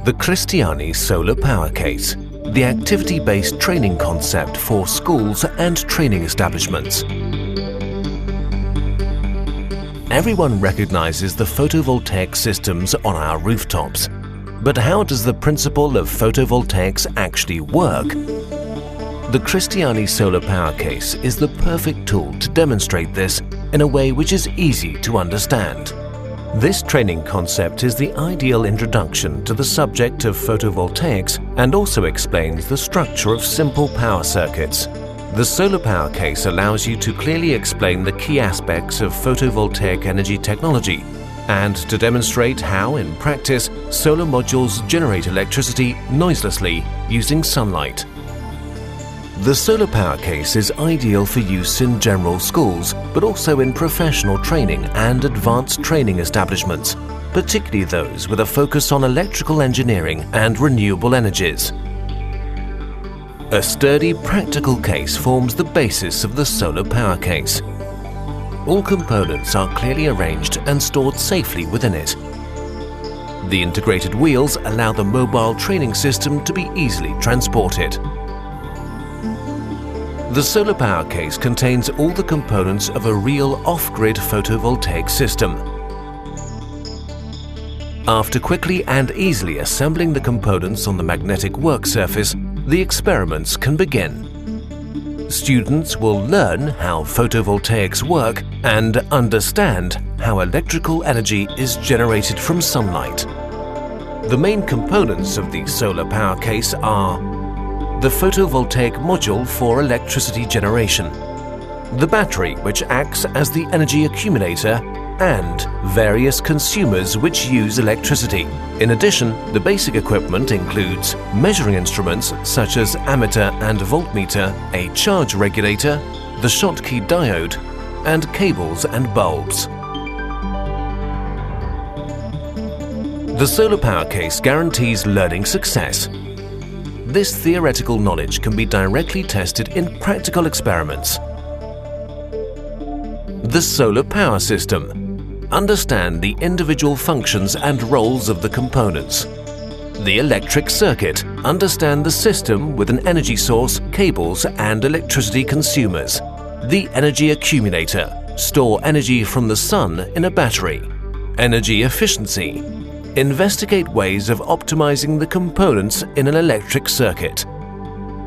The Christiani solar power case, the activity-based training concept for schools and training establishments. Everyone recognizes the photovoltaic systems on our rooftops. But how does the principle of photovoltaics actually work? The Christiani solar power case is the perfect tool to demonstrate this in a way which is easy to understand. This training concept is the ideal introduction to the subject of photovoltaics and also explains the structure of simple power circuits. The solar power case allows you to clearly explain the key aspects of photovoltaic energy technology and to demonstrate how, in practice, solar modules generate electricity noiselessly using sunlight. The solar power case is ideal for use in general schools, but also in professional training and advanced training establishments, particularly those with a focus on electrical engineering and renewable energies. A sturdy, practical case forms the basis of the solar power case. All components are clearly arranged and stored safely within it. The integrated wheels allow the mobile training system to be easily transported. The solar power case contains all the components of a real off-grid photovoltaic system. After quickly and easily assembling the components on the magnetic work surface, the experiments can begin. Students will learn how photovoltaics work and understand how electrical energy is generated from sunlight. The main components of the solar power case are the photovoltaic module for electricity generation, the battery which acts as the energy accumulator, and various consumers which use electricity. In addition, the basic equipment includes measuring instruments such as ammeter and voltmeter, a charge regulator, the Schottky diode, and cables and bulbs. The solar power case guarantees learning success. This theoretical knowledge can be directly tested in practical experiments. The solar power system. Understand the individual functions and roles of the components. The electric circuit. Understand the system with an energy source, cables and electricity consumers. The energy accumulator. Store energy from the sun in a battery. Energy efficiency. Investigate ways of optimizing the components in an electric circuit.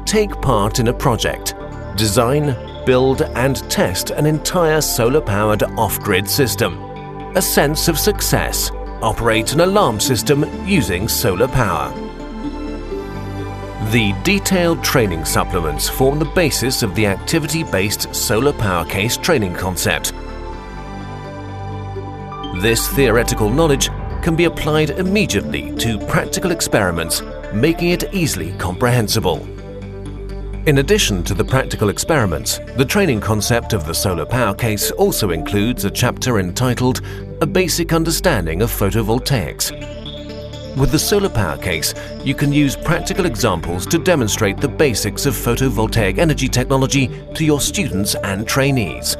Take part in a project. Design, build and test an entire solar-powered off-grid system. A sense of success. Operate an alarm system using solar power. The detailed training supplements form the basis of the activity-based solar power case training concept. This theoretical knowledge can be applied immediately to practical experiments, making it easily comprehensible. In addition to the practical experiments, the training concept of the solar power case also includes a chapter entitled A Basic Understanding of Photovoltaics. With the solar power case, you can use practical examples to demonstrate the basics of photovoltaic energy technology to your students and trainees.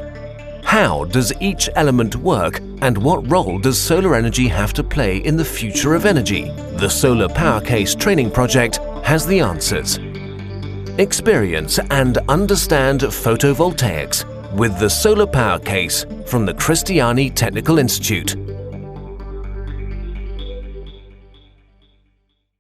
How does each element work and what role does solar energy have to play in the future of energy? The Solar Power Case Training Project has the answers. Experience and understand photovoltaics with the Solar Power Case from the Christiani Technical Institute.